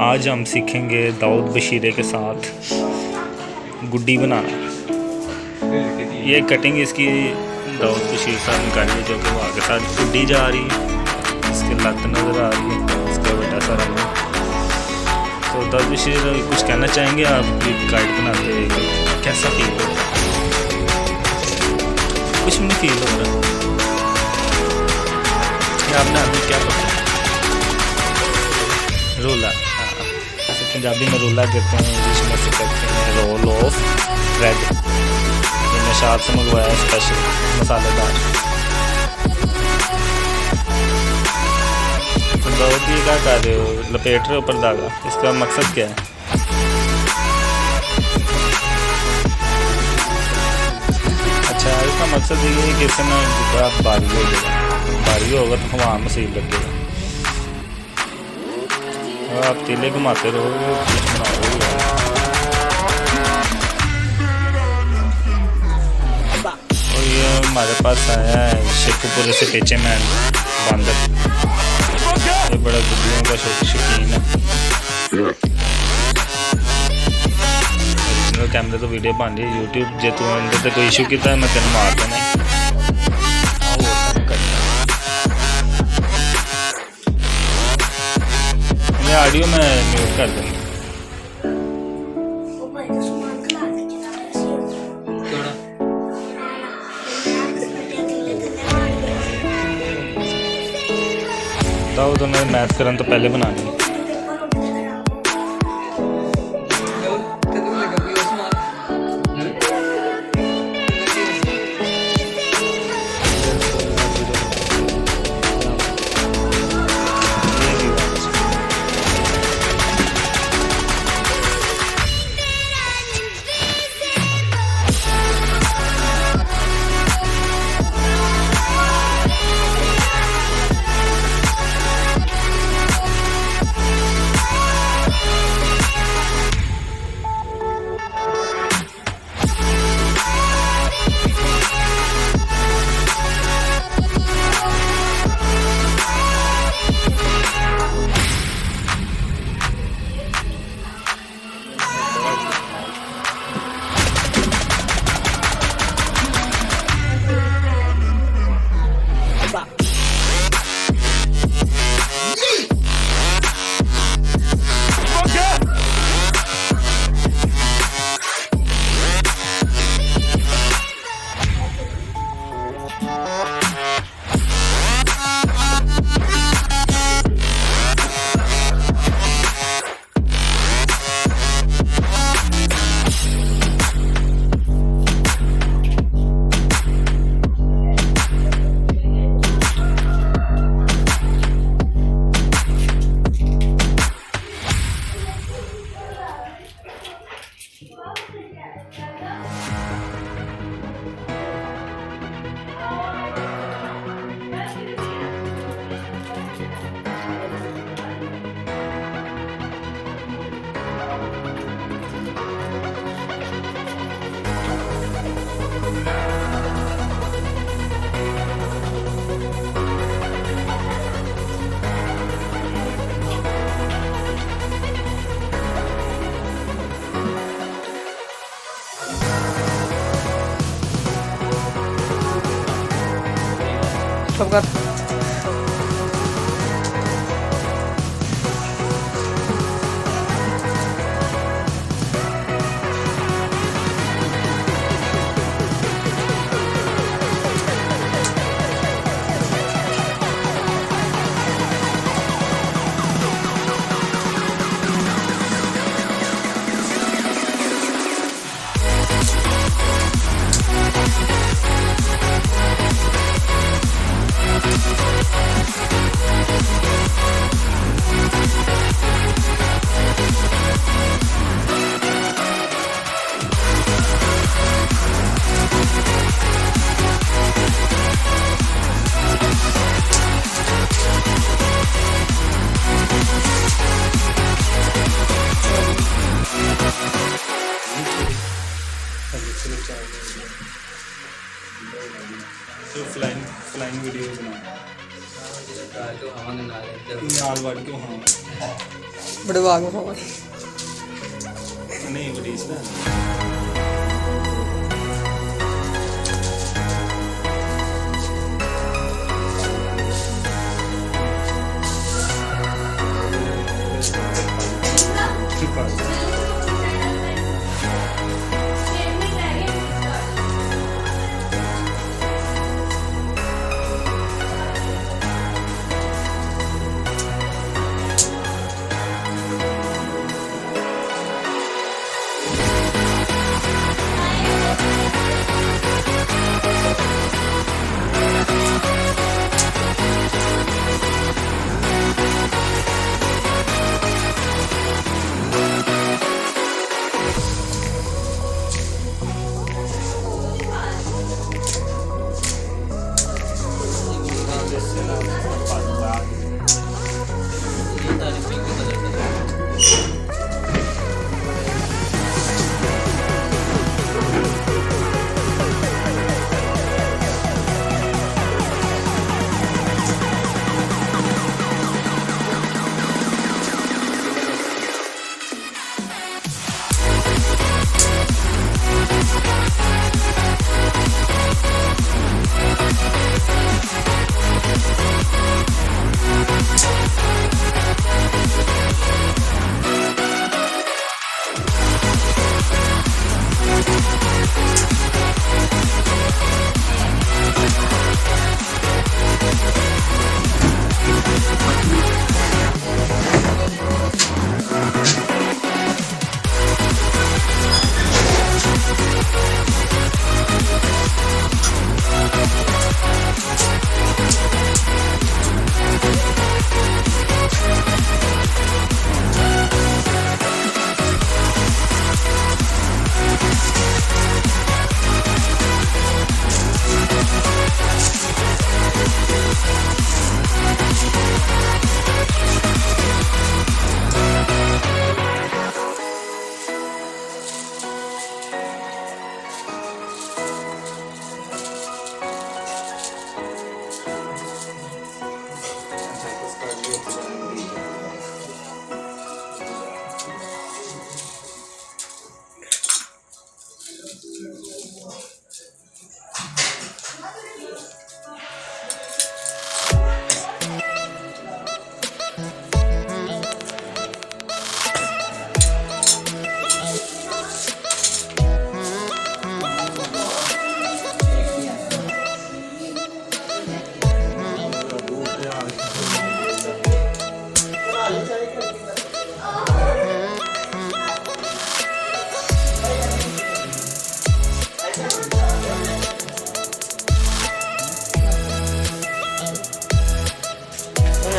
आज हम सीखेंगे दाऊद बशीरे के साथ गुड्डी बनाना। ये कटिंग इसकी दाऊद बशीर साहब निकाली जो कि वो आगे साथ गुड्डी जा रही है, इसके लत नज़र आ रही है, इसका बड़ा सारा मुँह। तो दाऊद बशीर कुछ कहना चाहेंगे आप काइट बनाते कैसा फील होता है? कुछ भी नहीं फील होता। आपने अभी क्या पता रोला, हाँ पंजाबी में रोला कहते हैं, इंग्लिश में से कहते हैं रोल ऑफ ब्रेड। ये निशात से मंगवाया स्पेशल मसालेदार। तो दाऊद ये क्या कर रहे हो, लपेट रहे हो ऊपर धागा, इसका मकसद क्या है? अच्छा, इसका मकसद ये है कि इससे ना गुद्दा भारी हो जाएगा, भारी होगा तो हवा में सही लगेगा। आप तीले घुमाते रहोगे और ये हमारे पास आया है शेखपुरे से पेचे मैन बंदर। ये बड़ा गुड्डियों का शौकीन है। ओरिजिनल कैमरे तो वीडियो बन रही है यूट्यूब जे तू अंदर से कोई इशू किया मैं तेन मार देना। ऑडियो में म्यूट कर दूँगा। दाऊद उन्हें मैथ करन तो पहले बनानी है। सबका ਨਾਲ ਵੱਢ ਕੇ ਹਾਂ ਬੜਵਾ ਕੇ ਹੋਵੇ ਨਹੀਂ ਬੜੀ ਇਸ ਦਾ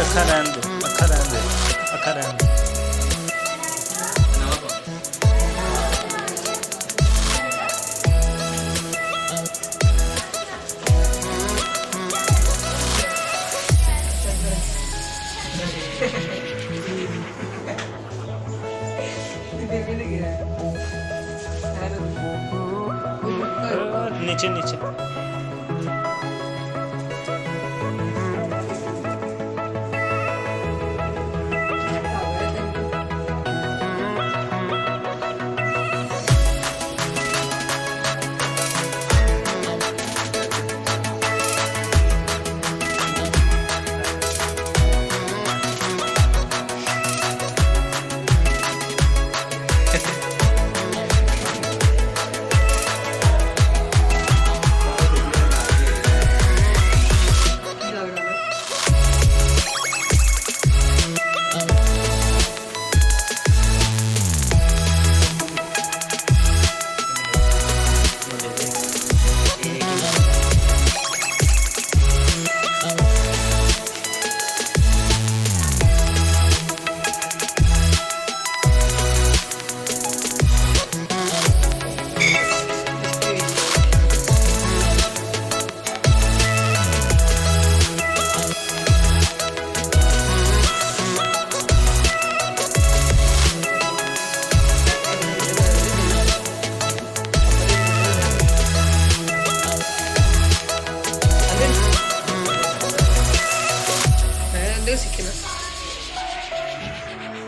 ਅੱਖਾਂ ਰਹਿਣ ਦਿਓ ਅੱਖਾਂ ਰਹਿਣ ਦਿਓ ਅੱਖਾਂ ਰਹਿਣ ਦਿਓ नीचे नीचे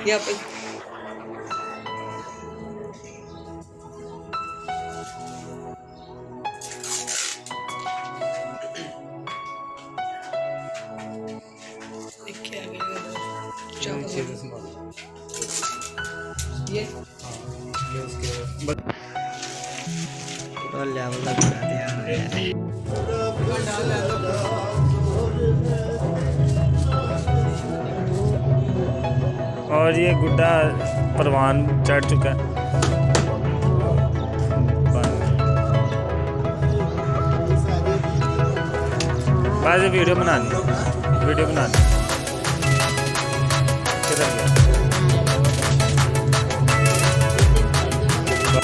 यहाँ पे क्या ये पूरा लेवल का बना दिया है। और ये गुड्डा परवान चढ़ चुका है। बस वीडियो बनानी किधर गया।